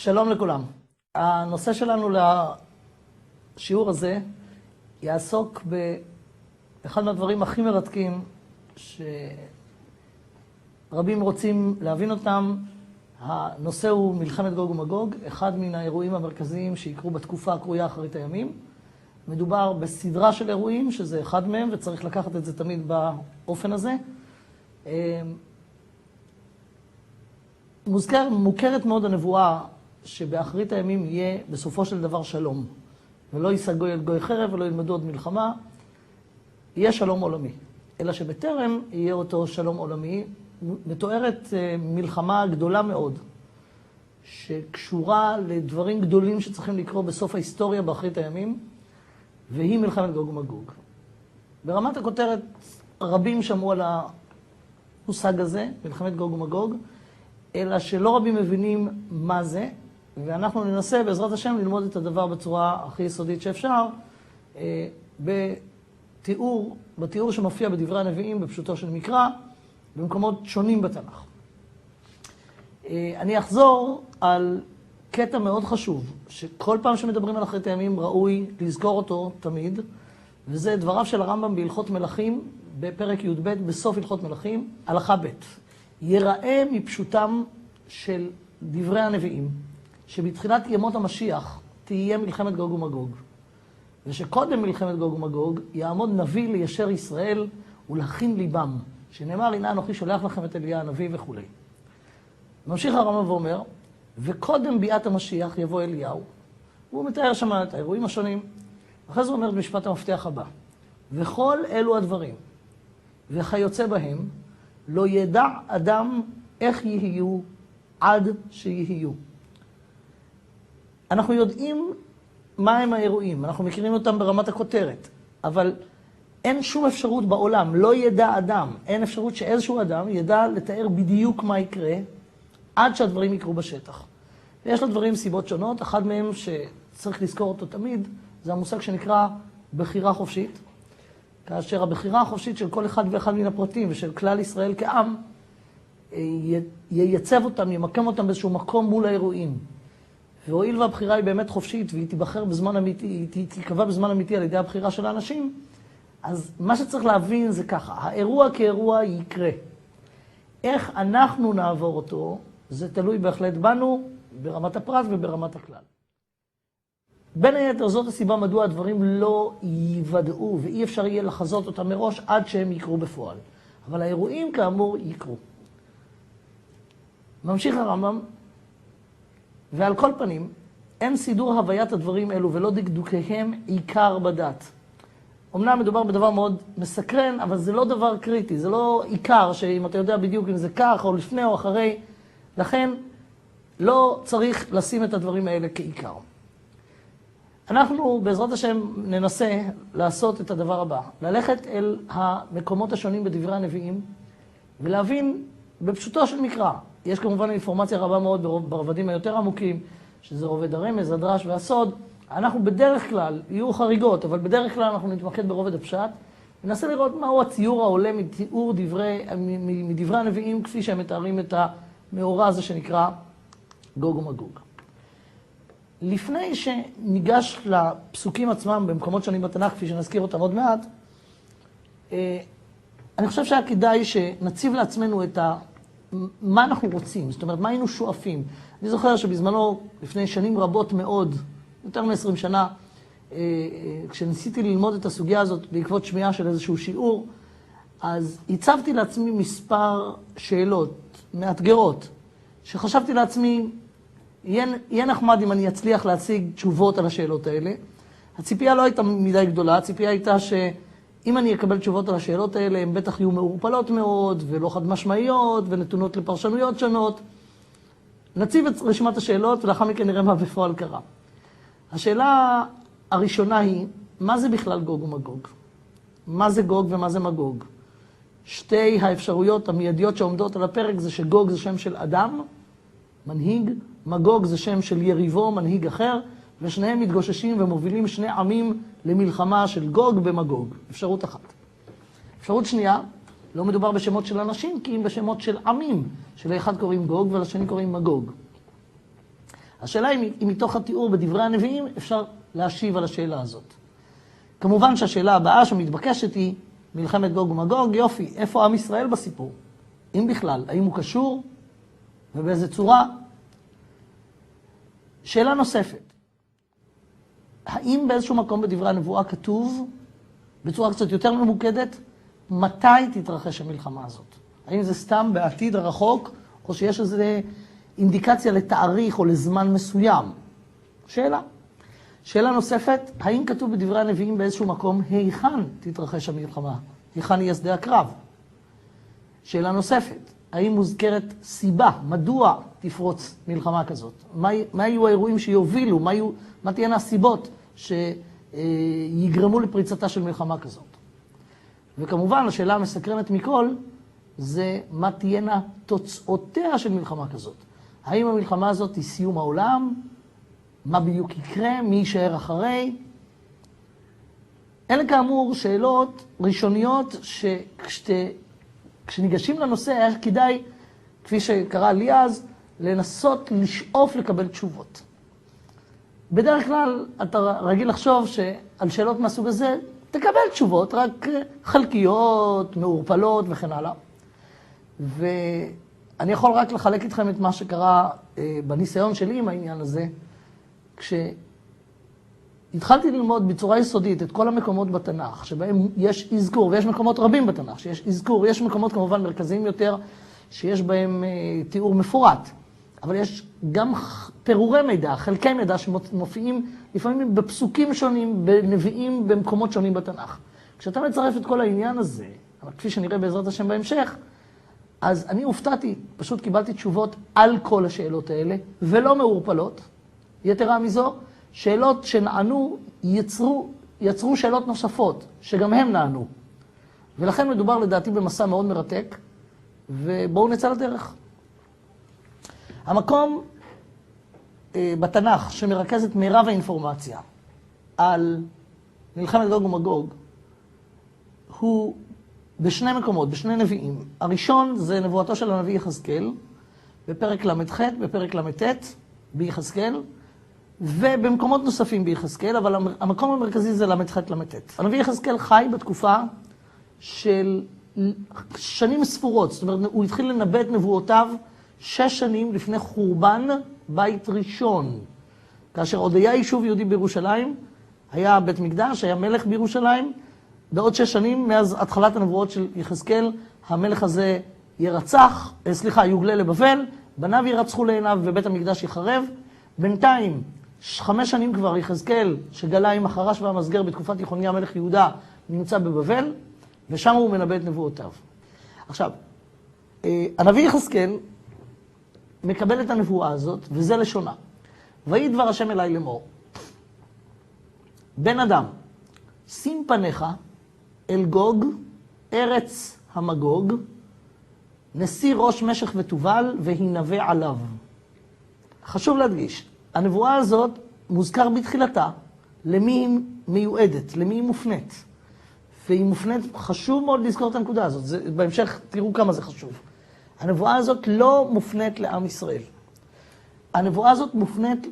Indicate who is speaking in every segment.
Speaker 1: שלום לכולם. הנושא שלנו לשיעור הזה יעסוק באחד מהדברים הכי מרתקים שרבים רוצים להבין אותם. הנושא הוא מלחמת גוג ומגוג, אחד מן האירועים המרכזיים שיקרו בתקופה הקרויה אחרית הימים. מדובר בסדרה של אירועים, שזה אחד מהם, וצריך לקחת את זה תמיד באופן הזה. מוכרת מאוד הנבואה שבאחרית הימים יהיה בסופו של דבר שלום. ולא יישא גוי אל גוי חרב ולא ילמדו עוד מלחמה. יהיה שלום עולמי. אלא שבטרם יהיה אותו שלום עולמי, מתוארת מלחמה גדולה מאוד, שקשורה לדברים גדולים שצריכים לקרות בסוף ההיסטוריה באחרית הימים, והיא מלחמת גוג ומגוג. ברמת הכותרת רבים שמעו על המושג הזה, מלחמת גוג ומגוג, אלא שלא רבים מבינים מה זה, ואנחנו ננסה בעזרת השם ללמוד את הדבר בצורה הכי יסודית שאפשר, בתיאור שמופיע בדברי הנביאים, בפשוטו של מקרא, במקומות שונים בתנ"ך. אני אחזור על קטע מאוד חשוב, שכל פעם שמדברים על אחרית הימים ראוי לזכור אותו תמיד, וזה דבריו של הרמב"ם בהלכות מלכים, בפרק י"ב, בסוף הלכות מלכים, הלכה ב'. יראה מפשוטם של דברי הנביאים, שבתחילת ימות המשיח תהיה מלחמת גוג ומגוג, ושקודם מלחמת גוג ומגוג יעמוד נביא ליישר ישראל ולהכין ליבם, שנאמר, הנה אנוכי שולח לכם את אליה הנביא וכו'. ממשיך הרמב"ם ואומר, וקודם ביאת המשיח יבוא אליהו, והוא מתאר שם את האירועים השונים, אחרי זה הוא אומר במשפט המפתח הבא, וכל אלו הדברים, וכיוצא בהם, לא ידע אדם איך יהיו עד שיהיו. אנחנו יודעים מה הם האירועים, אנחנו מכירים אותם ברמת הכותרת, אבל אין שום אפשרות בעולם, לא ידע אדם, אין אפשרות שאיזשהו אדם ידע לתאר בדיוק מה יקרה עד שהדברים יקרו בשטח. ויש לדברים סיבות שונות, אחד מהם שצריך לזכור אותו תמיד, זה המושג שנקרא בחירה חופשית, כאשר הבחירה החופשית של כל אחד ואחד מן הפרטים ושל כלל ישראל כעם, ייצב אותם, ימקם אותם באיזשהו מקום מול האירועים. והואיל והבחירה היא באמת חופשית והיא תיבחר בזמן אמיתי, היא תיקבע בזמן אמיתי על ידי הבחירה של האנשים, אז מה שצריך להבין זה ככה, האירוע כאירוע יקרה. איך אנחנו נעבור אותו, זה תלוי בהחלט בנו, ברמת הפרט וברמת הכלל. בין היתר זאת הסיבה מדוע הדברים לא ייוודעו ואי אפשר יהיה לחזות אותם מראש עד שהם יקרו בפועל. אבל האירועים כאמור יקרו. ממשיך הרמב"ם, ועל כל פנים, אין סידור הוויית הדברים אלו ולא דקדוקיהם עיקר בדת. אמנם מדובר בדבר מאוד מסקרן, אבל זה לא דבר קריטי, זה לא עיקר שאם אתה יודע בדיוק אם זה כך או לפני או אחרי, לכן לא צריך לשים את הדברים האלה כעיקר. אנחנו בעזרת השם ננסה לעשות את הדבר הבא, ללכת אל המקומות השונים בדברי הנביאים ולהבין בפשוטו של מקרא. יש כמובן אינפורמציה רבה מאוד ברבדים היותר עמוקים, שזה רובד הרמז, הדרש והסוד. אנחנו בדרך כלל, יהיו חריגות, אבל בדרך כלל אנחנו נתמקד ברובד הפשט. ננסה לראות מהו הציור העולה מדברי הנביאים כפי שהם מתארים את המאורע הזה שנקרא גוג ומגוג. לפני שניגש לפסוקים עצמם במקומות שונים בתנ"ך, כפי שנזכיר אותם עוד מעט, אני חושב שהיה כדאי שנציב לעצמנו את מה אנחנו רוצים, זאת אומרת, מה היינו שואפים. אני זוכר שבזמנו, לפני שנים רבות מאוד, יותר מ-20 שנה, כשניסיתי ללמוד את הסוגיה הזאת בעקבות שמיעה של איזשהו שיעור, אז הצבתי לעצמי מספר שאלות מאתגרות, שחשבתי לעצמי, יהיה נחמד אם אני אצליח להציג תשובות על השאלות האלה. הציפייה לא הייתה מדי גדולה, הציפייה הייתה שאם אני אקבל תשובות על השאלות האלה, הן בטח יהיו מעורפלות מאוד, ולא חד משמעיות, ונתונות לפרשנויות שונות. נציב את רשימת השאלות, ולאחר מכן נראה מה בפועל קרה. השאלה הראשונה היא, מה זה בכלל גוג ומגוג? מה זה גוג ומה זה מגוג? שתי האפשרויות המיידיות שעומדות על הפרק זה שגוג זה שם של אדם, מנהיג, מגוג זה שם של יריבו, מנהיג אחר, ושניהם מתגוששים ומובילים שני עמים למלחמה של גוג במגוג. אפשרות אחת. אפשרות שנייה, לא מדובר בשמות של אנשים, כי אם בשמות של עמים, שלאחד קוראים גוג ולשני קוראים מגוג. השאלה היא אם מתוך התיאור בדברי הנביאים אפשר להשיב על השאלה הזאת. כמובן שהשאלה הבאה שמתבקשת היא מלחמת גוג ומגוג, יופי, איפה עם ישראל בסיפור? אם בכלל, האם הוא קשור ובאיזה צורה? שאלה נוספת, האם באיזשהו מקום בדברי הנבואה כתוב בצורה קצת יותר ממוקדת מתי תתרחש המלחמה הזאת? האם זה סתם בעתיד הרחוק או שיש איזו אינדיקציה לתאריך או לזמן מסוים? שאלה. שאלה נוספת, האם כתוב בדברי הנביאים באיזשהו מקום היכן תתרחש המלחמה? היכן יהיה שדה הקרב? שאלה נוספת, האם מוזכרת סיבה, מדוע תפרוץ מלחמה כזאת? מה יהיו האירועים שיובילו, מה תהיינה הסיבות שיגרמו לפריצתה של מלחמה כזאת? וכמובן, השאלה המסקרנת מכל, זה מה תהיינה תוצאותיה של מלחמה כזאת. האם המלחמה הזאת היא סיום העולם? מה בדיוק יקרה? מי יישאר אחרי? אלה כאמור שאלות ראשוניות כשניגשים לנושא היה כדאי, כפי שקרה לי אז, לנסות לשאוף לקבל תשובות. בדרך כלל אתה רגיל לחשוב שעל שאלות מהסוג הזה תקבל תשובות, רק חלקיות, מעורפלות וכן הלאה. ואני יכול רק לחלק איתכם את מה שקרה בניסיון שלי עם העניין הזה, כשהתחלתי ללמוד בצורה יסודית את כל המקומות בתנ"ך, שבהם יש אזכור, ויש מקומות רבים בתנ"ך שיש אזכור, יש מקומות כמובן מרכזיים יותר, שיש בהם תיאור מפורט, אבל יש גם פירורי מידע, חלקי מידע שמופיעים לפעמים בפסוקים שונים, בנביאים, במקומות שונים בתנ"ך. כשאתה מצרף את כל העניין הזה, אבל כפי שנראה בעזרת השם בהמשך, אז אני הופתעתי, פשוט קיבלתי תשובות על כל השאלות האלה, ולא מעורפלות. יתרה מזו, שאלות שנענו יצרו שאלות נוספות, שגם הם נענו. ולכן מדובר לדעתי במסע מאוד מרתק, ובואו נצא לדרך. המקום בתנ"ך שמרכז את מירב האינפורמציה על מלחמת גוג ומגוג, הוא בשני מקומות, בשני נביאים. הראשון זה נבואתו של הנביא יחזקאל, בפרק ל"ח, בפרק ל"ט ביחזקאל, ובמקומות נוספים ביחזקאל, אבל המקום המרכזי זה ל"ח ל"ט. הנביא יחזקאל חי בתקופה של שנים ספורות, זאת אומרת, הוא התחיל לנבא את נבואותיו 6 שנים לפני חורבן בית ראשון. כאשר עוד היה יישוב יהודי בירושלים, היה בית מקדש, היה מלך בירושלים, בעוד 6 שנים מאז התחלת הנבואות של יחזקאל, המלך הזה יוגלה לבבל, בניו ירצחו לעיניו ובית המקדש יחרב. בינתיים, 5 שנים כבר יחזקאל, שגלה עם החרש והמסגר בתקופת יחוניה מלך יהודה, נמצא בבבל, ושם הוא מנבא את נבואותיו. עכשיו, הנביא יחזקאל מקבל את הנבואה הזאת, וזה לשונה. ויהי דבר השם אליי לאמור, בן אדם, שים פניך אל גוג, ארץ המגוג, נשיא ראש משך ותובל, והינבא עליו. חשוב להדגיש, הנבואה הזאת מוזכר בתחילתה, למי היא מיועדת, למי היא מופנית. והיא מופנית, חשוב מאוד לזכור את הנקודה הזאת, בהמשך תראו כמה זה חשוב. הנבואה הזאת לא מופנית לעם ישראל. הנבואה הזאת מופנית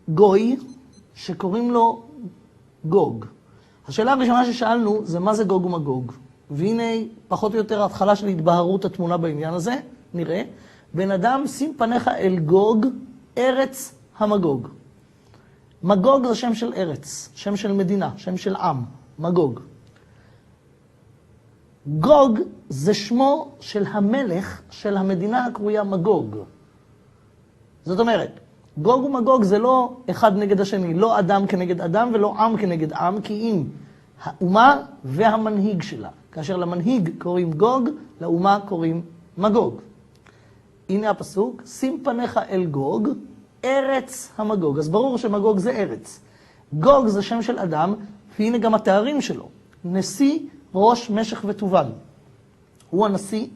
Speaker 1: לגוי שקוראים לו גוג. השאלה הראשונה ששאלנו זה מה זה גוג ומגוג. והנה פחות או יותר ההתחלה של התבהרות התמונה בעניין הזה, נראה. בן אדם, שים פניך אל גוג, ארץ המגוג. מגוג זה שם של ארץ, שם של מדינה, שם של עם, מגוג. גוג זה שמו של המלך של המדינה הקרויה מגוג. זאת אומרת, גוג ומגוג זה לא אחד נגד השני, לא אדם כנגד אדם ולא עם כנגד עם, כי אם האומה והמנהיג שלה. כאשר למנהיג קוראים גוג, לאומה קוראים מגוג. הנה הפסוק, שים פניך אל גוג, ארץ המגוג. אז ברור שמגוג זה ארץ. גוג זה שם של אדם, והנה גם התארים שלו. נשיא ראש משך ותובל. הוא הנשיא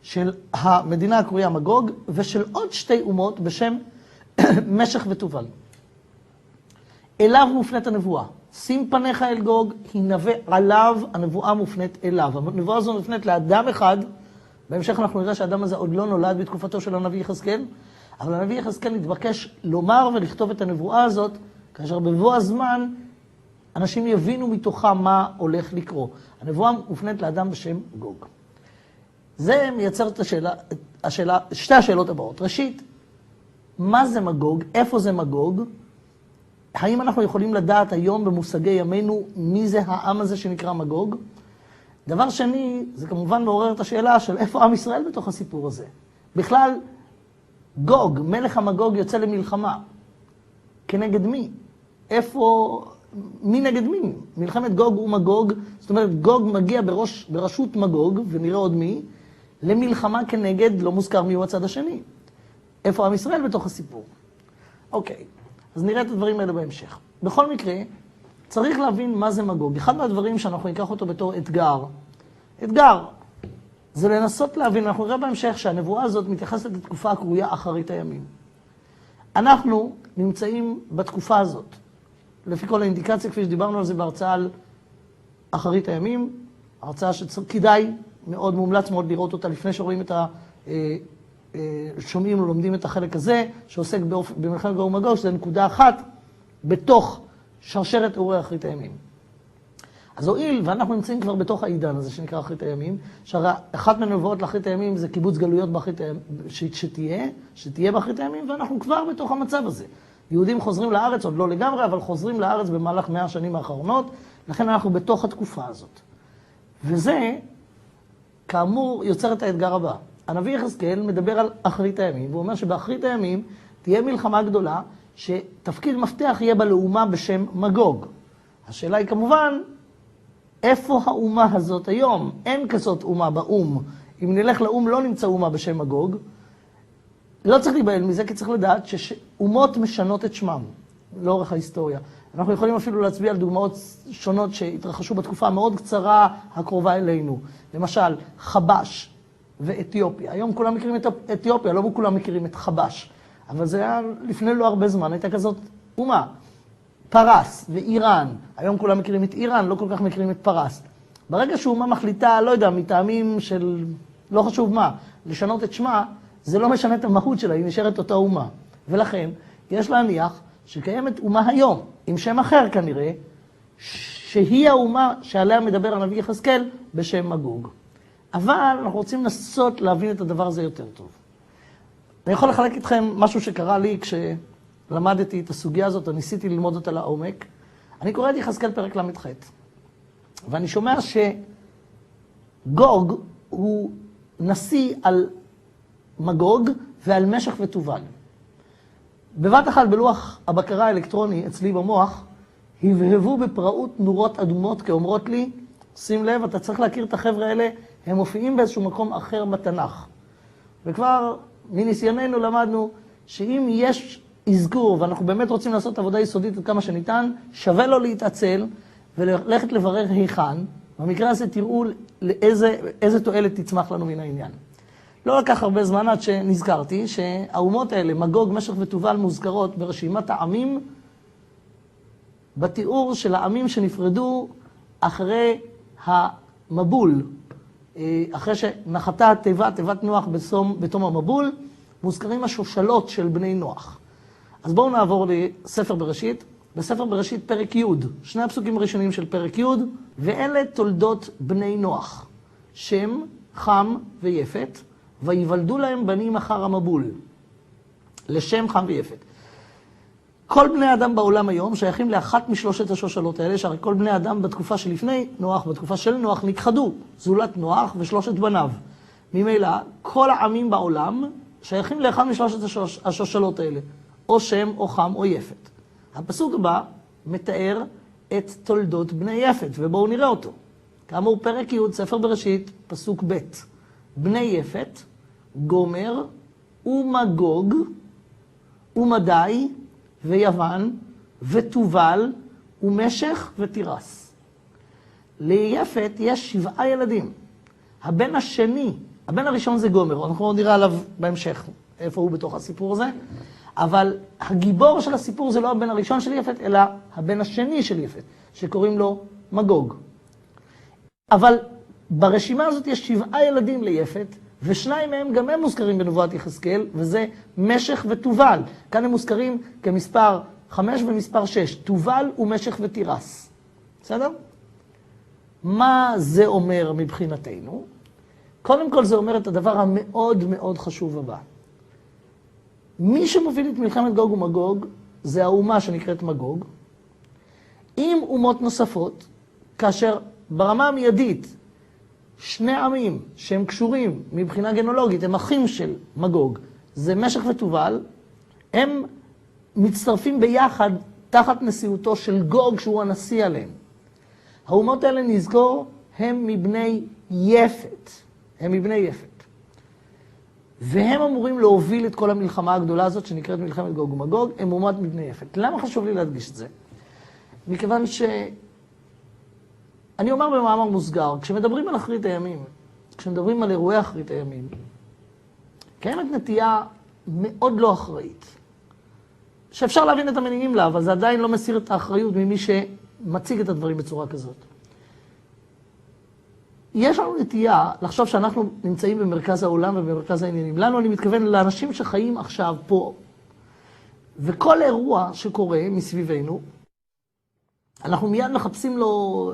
Speaker 1: של המדינה הקרויה מגוג, ושל עוד 2 אומות בשם משך ותובל. אליו מופנית הנבואה. שים פניך אל גוג, הינבא עליו, הנבואה מופנית אליו. הנבואה הזו מופנית לאדם אחד, בהמשך אנחנו נראה שהאדם הזה עוד לא נולד בתקופתו של הנביא יחזקאל, אבל הנביא יחזקאל התבקש לומר ולכתוב את הנבואה הזאת, כאשר בבוא הזמן אנשים יבינו מתוכה מה הולך לקרות. הנבואה מופנית לאדם בשם גוג. זה מייצר את שתי השאלות הבאות. ראשית, מה זה מגוג? איפה זה מגוג? האם אנחנו יכולים לדעת היום במושגי ימינו מי זה העם הזה שנקרא מגוג? דבר שני, זה כמובן מעורר את השאלה של איפה עם ישראל בתוך הסיפור הזה. בכלל, גוג, מלך המגוג יוצא למלחמה. כנגד מי? מי נגד מי? מלחמת גוג ומגוג, זאת אומרת, גוג מגיע בראשות מגוג, ונראה עוד מי, למלחמה כנגד, לא מוזכר מי הוא הצד השני. איפה עם ישראל בתוך הסיפור? אוקיי, אז נראה את הדברים האלה בהמשך. בכל מקרה, צריך להבין מה זה מגוג. אחד מהדברים שאנחנו ניקח אותו בתור אתגר, זה לנסות להבין, אנחנו נראה בהמשך שהנבואה הזאת מתייחסת לתקופה הקרויה אחרית הימים. אנחנו נמצאים בתקופה הזאת, לפי כל האינדיקציה, כפי שדיברנו על זה בהרצאה על אחרית הימים, הרצאה שכדאי, מאוד מומלץ מאוד לראות אותה לפני שרואים את שומעים ולומדים את החלק הזה, שעוסק במלחמת גוג ומגוג, שזה נקודה אחת בתוך שרשרת אירועי אחרית הימים. אז הואיל, ואנחנו נמצאים כבר בתוך העידן הזה שנקרא אחרית הימים, שהרי אחת מהנבואות לאחרית הימים זה קיבוץ גלויות באחרית הימים, שתהיה באחרית הימים, ואנחנו כבר בתוך המצב הזה. יהודים חוזרים לארץ, עוד לא לגמרי, אבל חוזרים לארץ במהלך 100 השנים האחרונות, לכן אנחנו בתוך התקופה הזאת. וזה, כאמור, יוצר את האתגר הבא. הנביא יחזקאל מדבר על אחרית הימים, והוא אומר שבאחרית הימים תהיה מלחמה גדולה, שתפקיד מפתח יהיה בלאומה בשם מגוג. השאלה היא כמובן, איפה האומה הזאת היום? אין כזאת אומה באום. אם נלך לאום לא נמצא אומה בשם מגוג. לא צריך להיבהל מזה, כי צריך לדעת שאומות משנות את שמם לאורך ההיסטוריה. אנחנו יכולים אפילו להצביע על דוגמאות שונות שהתרחשו בתקופה המאוד קצרה הקרובה אלינו. למשל, חבש ואתיופיה. היום כולם מכירים את אתיופיה, לא כולם מכירים את חבש. אבל זה היה לפני לא הרבה זמן, הייתה כזאת אומה. פרס ואיראן, היום כולם מכירים את איראן, לא כל כך מכירים את פרס. ברגע שאומה מחליטה, לא יודע, מטעמים של לא חשוב מה, לשנות את שמה, זה לא משנה את המהות שלה, היא נשארת אותה אומה. ולכן, יש להניח שקיימת אומה היום, עם שם אחר כנראה, שהיא האומה שעליה מדבר הנביא יחזקאל בשם מגוג. אבל אנחנו רוצים לנסות להבין את הדבר הזה יותר טוב. אני יכול לחלק איתכם משהו שקרה לי כשלמדתי את הסוגיה הזאת, או ניסיתי ללמוד אותה לעומק. אני קורא את יחזקאל פרק ל"ח, ואני שומע שגוג הוא נשיא על מגוג ועל משך ותובל. בבת אחת בלוח הבקרה האלקטרוני אצלי במוח, הבהבו בפראות נורות אדומות כאומרות לי, שים לב, אתה צריך להכיר את החבר'ה האלה, הם מופיעים באיזשהו מקום אחר בתנ"ך. וכבר מניסיוננו למדנו שאם יש אזכור, ואנחנו באמת רוצים לעשות עבודה יסודית עד כמה שניתן, שווה לו להתעצל וללכת לברר היכן. במקרה הזה תראו איזה תועלת תצמח לנו מן העניין. לא לקח הרבה זמן עד שנזכרתי שהאומות האלה, מגוג, משך ותובל, מוזכרות ברשימת העמים, בתיאור של העמים שנפרדו אחרי המבול, אחרי שנחתה תיבת נוח בתום המבול, מוזכרים השושלות של בני נוח. אז בואו נעבור לספר בראשית. בספר בראשית פרק י', שני הפסוקים הראשונים של פרק י', ואלה תולדות בני נוח, שם, חם ויפת, ויוולדו להם בנים אחר המבול, לשם, חם ויפת. כל בני האדם בעולם היום שייכים לאחת משלושת השושלות האלה, שהרי כל בני האדם בתקופה שלפני נוח, בתקופה של נוח, נכחדו, זולת נוח ושלושת בניו. ממילא, כל העמים בעולם שייכים לאחת משלושת השושלות האלה, או שם, או חם, או יפת. הפסוק הבא מתאר את תולדות בני יפת, ובואו נראה אותו. כאמור, פרק י', ספר בראשית, פסוק ב'. בני יפת, גומר, ומגוג, ומדי, ויוון, ותובל, ומשך, ותירס. ליפת יש 7 ילדים. הבן השני, הבן הראשון זה גומר, אנחנו נראה עליו בהמשך, איפה הוא בתוך הסיפור הזה, אבל הגיבור של הסיפור זה לא הבן הראשון של יפת, אלא הבן השני של יפת, שקוראים לו מגוג. אבל ברשימה הזאת יש 7 ילדים ליפת, ושניים מהם גם הם מוזכרים בנבואת יחזקאל, וזה משך ותובל. כאן הם מוזכרים כמספר 5 ומספר 6, תובל ומשך ותירס. בסדר? מה זה אומר מבחינתנו? קודם כל זה אומר את הדבר המאוד מאוד חשוב הבא. מי שמוביל את מלחמת גוג ומגוג זה האומה שנקראת מגוג, עם אומות נוספות, כאשר ברמה המיידית שני עמים שהם קשורים מבחינה גנולוגית, הם אחים של מגוג, זה משך ותובל, הם מצטרפים ביחד תחת נשיאותו של גוג שהוא הנשיא עליהם. האומות האלה נזכור הם מבני יפת, הם מבני יפת. והם אמורים להוביל את כל המלחמה הגדולה הזאת שנקראת מלחמת גוג ומגוג, הם אומות מבני יפת. למה חשוב לי להדגיש את זה? מכיוון אני אומר במאמר מוסגר, כשמדברים על אחרית הימים, כשמדברים על אירועי אחרית הימים, קיימת נטייה מאוד לא אחראית, שאפשר להבין את המניעים לה, אבל זה עדיין לא מסיר את האחריות ממי שמציג את הדברים בצורה כזאת. יש לנו נטייה לחשוב שאנחנו נמצאים במרכז העולם ובמרכז העניינים. לנו אני מתכוון לאנשים שחיים עכשיו פה, וכל אירוע שקורה מסביבנו, אנחנו מיד מחפשים לו,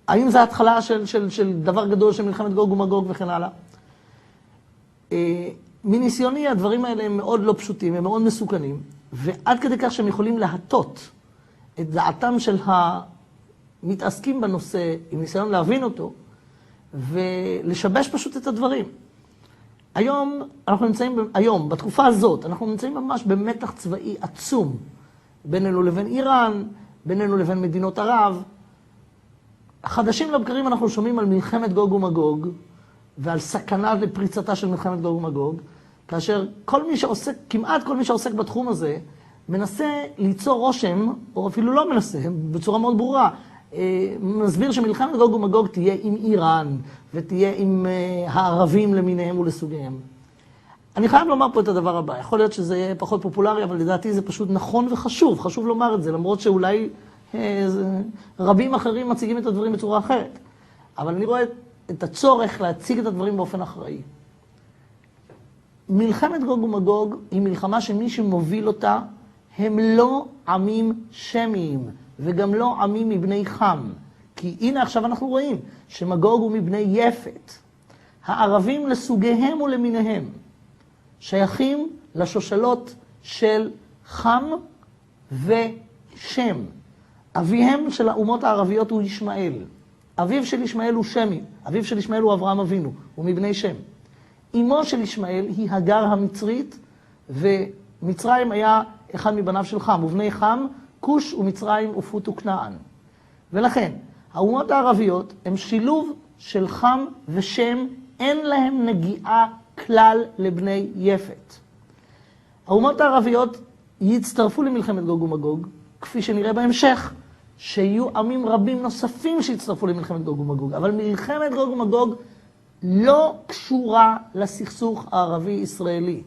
Speaker 1: האם זה ההתחלה של דבר גדול של מלחמת גוג ומגוג וכן הלאה. מניסיוני הדברים האלה הם מאוד לא פשוטים, הם מאוד מסוכנים, ועד כדי כך שהם יכולים להטות את דעתם של המתעסקים בנושא, עם ניסיון להבין אותו, ולשבש פשוט את הדברים. היום, בתקופה הזאת, אנחנו נמצאים ממש במתח צבאי עצום, בינינו לבין איראן, בינינו לבין מדינות ערב. חדשים לבקרים אנחנו שומעים על מלחמת גוג ומגוג, ועל סכנה לפריצתה של מלחמת גוג ומגוג, כאשר כמעט כל מי שעוסק בתחום הזה, מנסה ליצור רושם, או אפילו לא מנסה, בצורה מאוד ברורה, מסביר שמלחמת גוג ומגוג תהיה עם איראן, ותהיה עם הערבים למיניהם ולסוגיהם. אני חייב לומר פה את הדבר הבא, יכול להיות שזה יהיה פחות פופולרי, אבל לדעתי זה פשוט נכון וחשוב, חשוב לומר את זה, למרות שאולי רבים אחרים מציגים את הדברים בצורה אחרת. אבל אני רואה את הצורך להציג את הדברים באופן אחראי. מלחמת גוג ומגוג היא מלחמה שמי שמוביל אותה הם לא עמים שמיים, וגם לא עמים מבני חם. כי הנה עכשיו אנחנו רואים שמגוג הוא מבני יפת. הערבים לסוגיהם ולמיניהם שייכים לשושלות של חם ושם. אביהם של האומות הערביות הוא ישמעאל. אביו של ישמעאל הוא שמי. אביו של ישמעאל הוא אברהם אבינו, הוא מבני שם. אמו של ישמעאל היא הגר המצרית, ומצרים היה אחד מבניו של חם. ובני חם, כוש ומצרים ופוט וכנען. ולכן, האומות הערביות הם שילוב של חם ושם, אין להם נגיעה כלל לבני יפת. האומות הערביות יצטרפו למלחמת גוג ומגוג, כפי שנראה בהמשך, שיהיו עמים רבים נוספים שיצטרפו למלחמת גוג ומגוג. אבל מלחמת גוג ומגוג לא קשורה לסכסוך הערבי-ישראלי.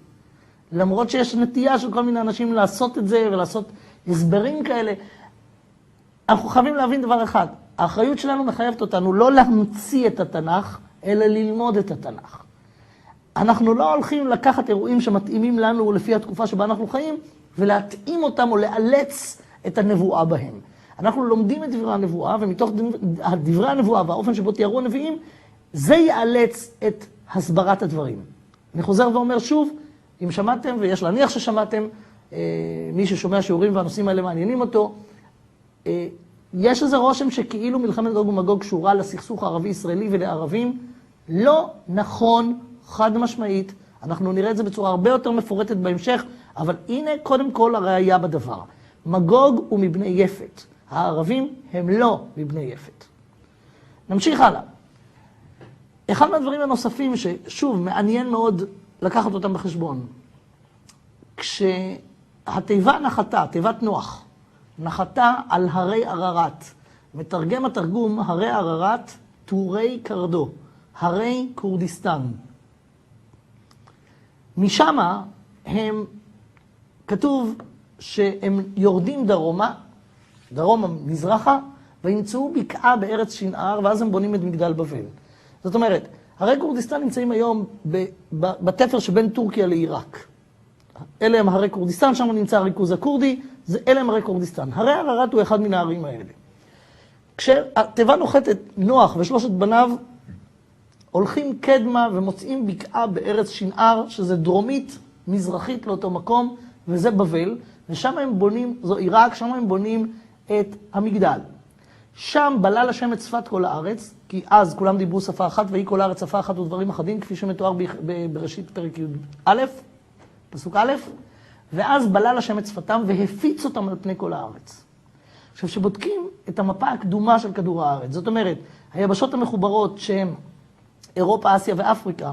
Speaker 1: למרות שיש נטייה של כל מיני אנשים לעשות את זה ולעשות הסברים כאלה, אנחנו חייבים להבין דבר אחד. האחריות שלנו מחייבת אותנו לא להמציא את התנ"ך, אלא ללמוד את התנ"ך. אנחנו לא הולכים לקחת אירועים שמתאימים לנו לפי התקופה שבה אנחנו חיים, ולהתאים אותם או לאלץ את הנבואה בהם. אנחנו לומדים את דברי הנבואה, ומתוך דברי הנבואה והאופן שבו תיארו הנביאים, זה יאלץ את הסברת הדברים. אני חוזר ואומר שוב, אם שמעתם, ויש להניח ששמעתם, מי ששומע שיעורים והנושאים האלה מעניינים אותו, יש איזה רושם שכאילו מלחמת גוג ומגוג קשורה לסכסוך הערבי-ישראלי ולערבים. לא נכון, חד משמעית. אנחנו נראה את זה בצורה הרבה יותר מפורטת בהמשך, אבל הנה קודם כל הראייה בדבר. מגוג הוא מבני יפת. הערבים הם לא מבני יפת. נמשיך הלאה. אחד מהדברים הנוספים ששוב מעניין מאוד לקחת אותם בחשבון, כשהתיבה נחתה, תיבת נוח, נחתה על הרי ערערת. מתרגם התרגום, הרי ערערת, טורי קרדו, הרי כורדיסטן. משמה הם, כתוב שהם יורדים דרומה מזרחה, וימצאו בקעה בארץ שנער, ואז הם בונים את מגדל בבל. זאת אומרת, הרי כורדיסטן נמצאים היום בתפר שבין טורקיה לעיראק. אלה הם הרי כורדיסטן, שם נמצא הריכוז הכורדי, אלה הם הרי כורדיסטן. הרי ערערת הוא אחד מן הערים האלה. כשהתיבה נוחתת, נוח ושלושת בניו הולכים קדמה ומוצאים בקעה בארץ שנער, שזה דרומית, מזרחית לאותו מקום, וזה בבל, ושם הם בונים, זו עיראק, שם הם בונים את המגדל. שם בלל השם את שפת כל הארץ, כי אז כולם דיברו שפה אחת, והיא כל הארץ שפה אחת ודברים אחדים, כפי שמתואר בראשית פרק י"א, פסוק א', ואז בלל השם את שפתם והפיץ אותם על פני כל הארץ. עכשיו, שבודקים את המפה הקדומה של כדור הארץ, זאת אומרת, היבשות המחוברות שהן אירופה, אסיה ואפריקה,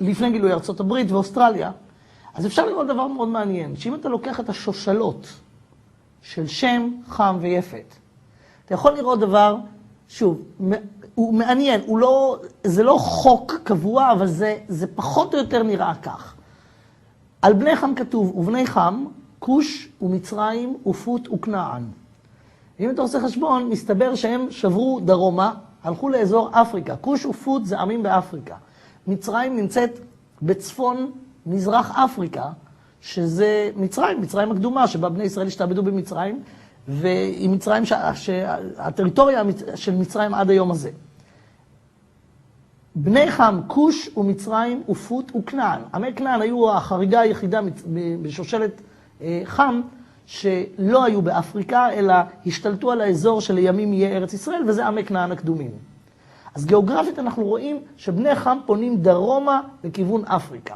Speaker 1: לפני גילוי ארצות הברית ואוסטרליה, אז אפשר לראות דבר מאוד מעניין, שאם אתה לוקח את השושלות של שם, חם ויפת, אתה יכול לראות דבר, שוב, הוא מעניין, זה לא חוק קבוע, אבל זה פחות או יותר נראה כך. על בני חם כתוב, ובני חם, כוש ומצרים ופוט וכנען. אם אתה עושה חשבון, מסתבר שהם שברו דרומה, הלכו לאזור אפריקה. כוש ופוט זה עמים באפריקה. מצרים נמצאת בצפון מזרח אפריקה, שזה מצרים הקדומה, שבה בני ישראל השתעבדו במצרים, והיא מצרים שהטריטוריה של מצרים עד היום הזה. בני חם, כוש ומצרים ופוט וכנען. עמי כנען היו החריגה היחידה בשושלת חם, שלא היו באפריקה, אלא השתלטו על האזור שלימים יהיה ארץ ישראל, וזה עמי כנען הקדומים. אז גיאוגרפית אנחנו רואים שבני חם פונים דרומה לכיוון אפריקה.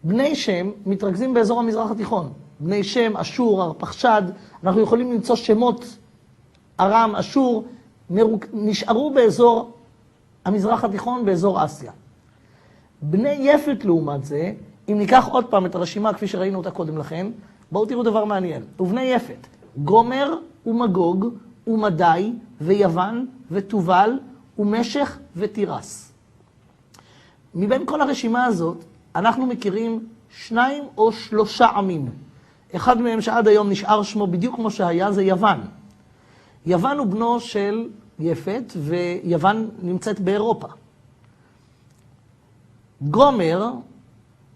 Speaker 1: בני שם מתרכזים באזור המזרח התיכון. בני שם, אשור, ארפחשד, אנחנו יכולים למצוא שמות ארם, אשור, נשארו באזור המזרח התיכון, באזור אסיה. בני יפת לעומת זה, אם ניקח עוד פעם את הרשימה כפי שראינו אותה קודם לכן, בואו תראו דבר מעניין. ובני יפת, גומר ומגוג ומדי ויוון ותובל ומשך ותירס. מבין כל הרשימה הזאת, אנחנו מכירים 2 או 3 עמים. אחד מהם שעד היום נשאר שמו בדיוק כמו שהיה, זה יוון. יוון הוא בנו של יפת, ויוון נמצאת באירופה. גומר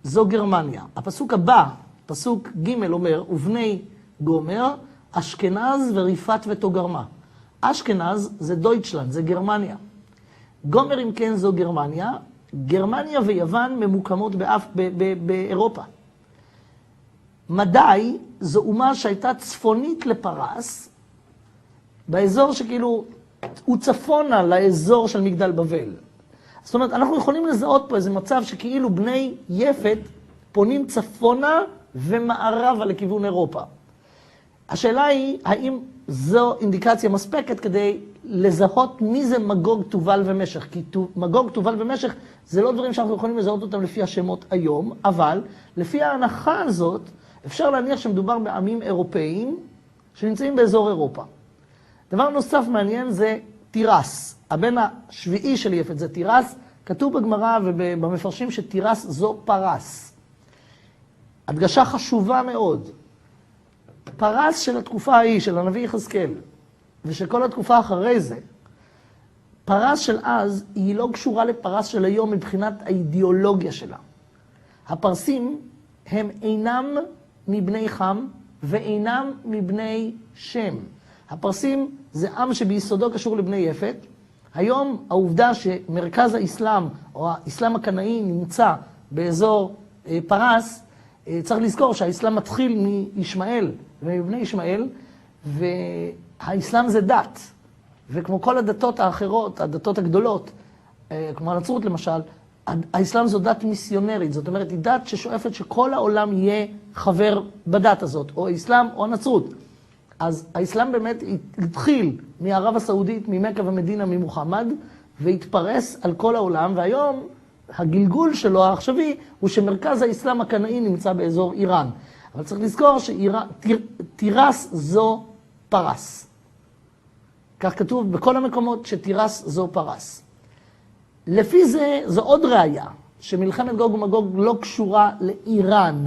Speaker 1: זו גרמניה. הפסוק הבא, פסוק ג' אומר, ובני גומר, אשכנז וריפת ותוגרמה. אשכנז זה דויטשלנד, זה גרמניה. גומר אם כן זו גרמניה, גרמניה ויוון ממוקמות באירופה. מדי זו אומה שהייתה צפונית לפרס, באזור שכאילו הוא צפונה לאזור של מגדל בבל. זאת אומרת, אנחנו יכולים לזהות פה איזה מצב שכאילו בני יפת פונים צפונה ומערבה לכיוון אירופה. השאלה היא, האם זו אינדיקציה מספקת כדי לזהות מי זה מגוג, תובל ומשך? כי מגוג, תובל ומשך זה לא דברים שאנחנו יכולים לזהות אותם לפי השמות היום, אבל לפי ההנחה הזאת אפשר להניח שמדובר בעמים אירופאיים שנמצאים באזור אירופה. דבר נוסף מעניין זה תירס. הבן השביעי של יפת זה תירס. כתוב בגמרא ובמפרשים שתירס זו פרס. הדגשה חשובה מאוד. פרס של התקופה ההיא, של הנביא יחזקאל, ושל כל התקופה אחרי זה, פרס של אז היא לא קשורה לפרס של היום מבחינת האידיאולוגיה שלה. הפרסים הם אינם מבני חם ואינם מבני שם. הפרסים זה עם שביסודו קשור לבני יפת. היום העובדה שמרכז האסלאם או האסלאם הקנאי נמצא באזור פרס, צריך לזכור שהאסלאם מתחיל מישמעאל ומבני ישמעאל, והאסלאם זה דת. וכמו כל הדתות האחרות, הדתות הגדולות, כמו הנצרות למשל, האסלאם זו דת מיסיונרית. זאת אומרת, היא דת ששואפת שכל העולם יהיה חבר בדת הזאת, או האסלאם או הנצרות. אז האסלאם באמת התחיל מערב הסעודית, ממכה ומדינה, ממוחמד, והתפרס על כל העולם, והיום הגלגול שלו העכשווי הוא שמרכז האסלאם הקנאי נמצא באזור איראן. אבל צריך לזכור שתירס זו פרס. כך כתוב בכל המקומות שתירס זו פרס. לפי זה, זו עוד ראיה, שמלחמת גוג ומגוג לא קשורה לאיראן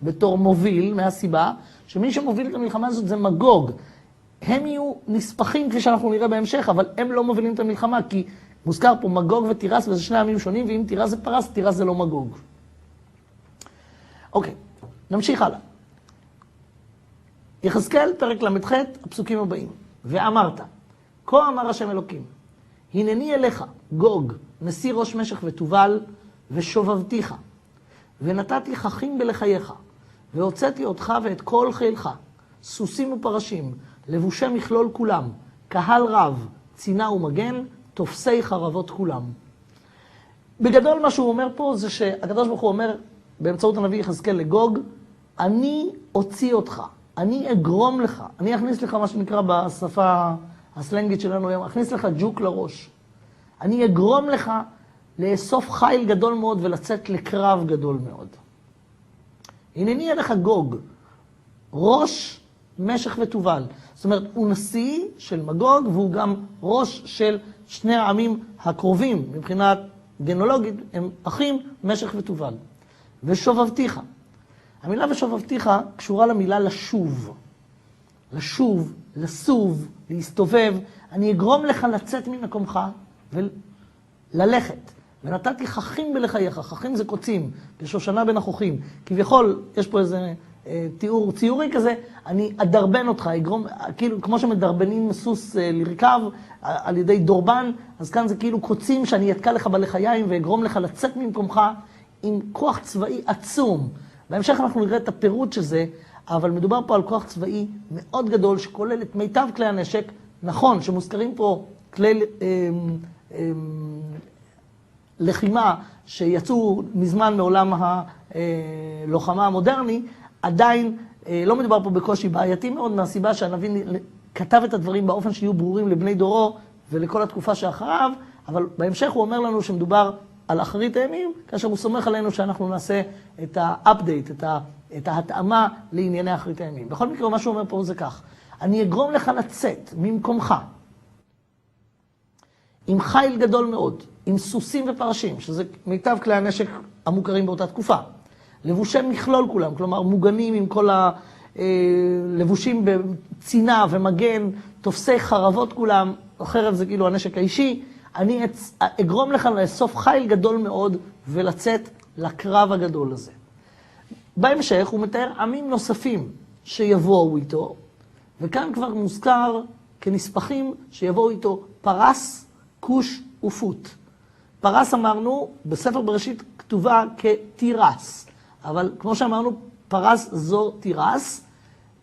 Speaker 1: בתור מוביל, מהסיבה שמי שמוביל את המלחמה הזאת זה מגוג. הם יהיו נספחים כפי שאנחנו נראה בהמשך, אבל הם לא מובילים את המלחמה, כי מוזכר פה מגוג ותירס, וזה שני עמים שונים, ואם תירס זה פרס, תירס זה לא מגוג. אוקיי, נמשיך הלאה. יחזקאל, פרק ל"ח, הפסוקים הבאים. ואמרת, כה אמר השם אלוקים, הנני אליך, גוג, נשיא ראש משך ותובל, ושובבתיך, ונתתי חכים בלחייך, והוצאתי אותך ואת כל חילך, סוסים ופרשים, לבושי מכלול כולם, קהל רב, צינה ומגן, תופסי חרבות כולם. בגדול מה שהוא אומר פה זה שהקדוש ברוך הוא אומר באמצעות הנביא יחזקאל לגוג, אני אוציא אותך, אני אגרום לך, אני אכניס לך מה שנקרא בשפה הסלנגית שלנו היום, אכניס לך ג'וק לראש. אני אגרום לך לאסוף חיל גדול מאוד ולצאת לקרב גדול מאוד. הנני אליך גוג, ראש משך ותובל. זאת אומרת, הוא נשיא של מגוג, והוא גם ראש של שני העמים הקרובים, מבחינת גנולוגית, הם אחים, משך ותובל. ושובבתיך. המילה ושובבתיך קשורה למילה לשוב. לשוב, לסוב, להסתובב. אני אגרום לך לצאת ממקומך וללכת. ונתתי חכים בלחייך. חכים זה קוצים, כשושנה בין החוכים. כביכול, יש פה איזה תיאור ציורי כזה, אני אדרבן אותך, אגרום, כאילו, כמו שמדרבנים סוס לרכב על ידי דורבן, אז כאן זה כאילו קוצים שאני אתקע לך בלחיים ואגרום לך לצאת ממקומך עם כוח צבאי עצום. בהמשך אנחנו נראה את הפירוט של זה, אבל מדובר פה על כוח צבאי מאוד גדול שכולל את מיטב כלי הנשק. נכון שמוזכרים פה כלי לחימה שיצאו מזמן מעולם הלוחמה המודרני, עדיין לא מדובר פה בקושי בעייתי מאוד, מהסיבה שהנביא כתב את הדברים באופן שיהיו ברורים לבני דורו ולכל התקופה שאחריו, אבל בהמשך הוא אומר לנו שמדובר על אחרית הימים, כאשר הוא סומך עלינו שאנחנו נעשה את ה-update, את ההתאמה לענייני אחרית הימים. בכל מקרה, מה שהוא אומר פה זה כך, אני אגרום לך לצאת ממקומך, עם חיל גדול מאוד, עם סוסים ופרשים, שזה מיטב כלי הנשק המוכרים באותה תקופה. לבושי מכלול כולם, כלומר מוגנים עם כל הלבושים בצינה ומגן, תופסי חרבות כולם, חרב זה כאילו הנשק האישי, אני אגרום לך לאסוף חיל גדול מאוד ולצאת לקרב הגדול הזה. בהמשך הוא מתאר עמים נוספים שיבואו איתו, וכאן כבר מוזכר כנספחים שיבואו איתו פרס, כוש ופוט. פרס אמרנו, בספר בראשית כתובה כתירס, אבל כמו שאמרנו, פרס זו תירס,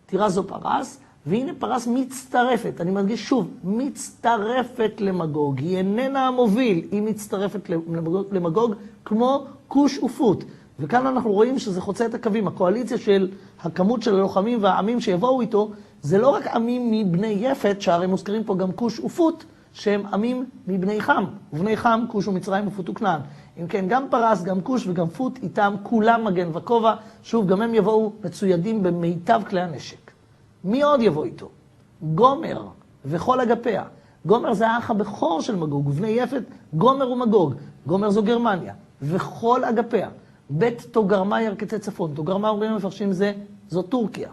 Speaker 1: תירס זו פרס, והנה פרס מצטרפת, אני מדגיש שוב, מצטרפת למגוג, היא איננה המוביל, היא מצטרפת למגוג כמו כוש ופוט. וכאן אנחנו רואים שזה חוצה את הקווים, הקואליציה של הכמות של הלוחמים והעמים שיבואו איתו, זה לא רק עמים מבני יפת, שהרי מוזכרים פה גם כוש ופוט, שהם עמים מבני חם, ובני חם, כוש ומצרים ופוט וכנען. אם כן, גם פרס, גם כוש וגם פוט, איתם כולם מגן וכובע, שוב, גם הם יבואו מצוידים במיטב כלי הנשק. מי עוד יבוא איתו? גומר וכל אגפיה. גומר זה האח הבכור של מגוג, ובני יפת, גומר ומגוג. גומר זו גרמניה, וכל אגפיה. בית תוגרמה ירכתי צפון. תוגרמה אומרים מפרשים זו טורקיה.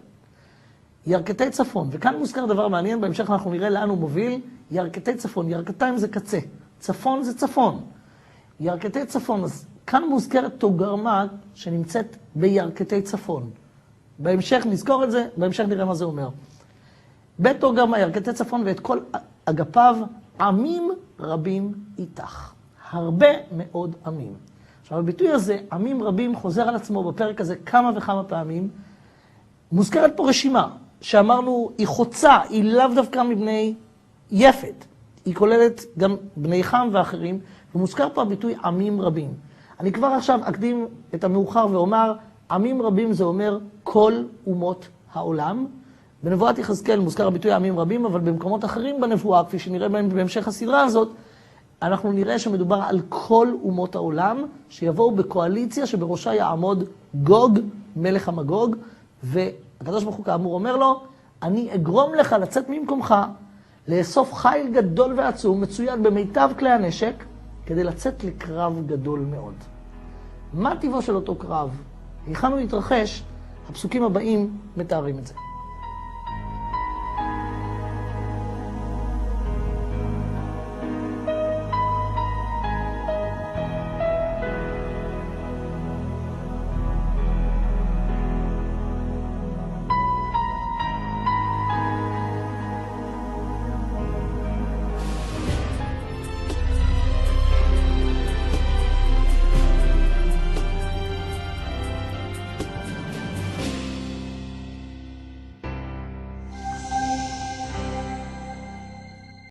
Speaker 1: ירכתי צפון, וכאן מוזכר דבר מעניין, בהמשך אנחנו נראה לאן הוא מוביל. ירכתי צפון, ירכתיים זה קצה, צפון זה צפון. ירכתי צפון, אז כאן מוזכרת תוגרמה שנמצאת בירכתי צפון. בהמשך נזכור את זה, בהמשך נראה מה זה אומר. בית תוגרמה, ירכתי צפון ואת כל אגפיו, עמים רבים איתך. הרבה מאוד עמים. עכשיו, הביטוי הזה, עמים רבים, חוזר על עצמו בפרק הזה כמה וכמה פעמים. מוזכרת פה רשימה, שאמרנו, היא חוצה, היא לאו דווקא מבני יפת. היא כוללת גם בני חם ואחרים, ומוזכר פה הביטוי עמים רבים. אני כבר עכשיו אקדים את המאוחר ואומר, עמים רבים זה אומר כל אומות העולם. בנבואת יחזקאל מוזכר הביטוי עמים רבים, אבל במקומות אחרים בנבואה, כפי שנראה בהמשך הסדרה הזאת, אנחנו נראה שמדובר על כל אומות העולם, שיבואו בקואליציה שבראשה יעמוד גוג, מלך המגוג, והקדוש ברוך הוא כאמור אומר לו, אני אגרום לך לצאת ממקומך, לאסוף חיל גדול ועצום, מצויד במיטב כלי הנשק, כדי לצאת לקרב גדול מאוד. מה טיבו של אותו קרב? היכן הוא יתרחש? הפסוקים הבאים מתארים את זה.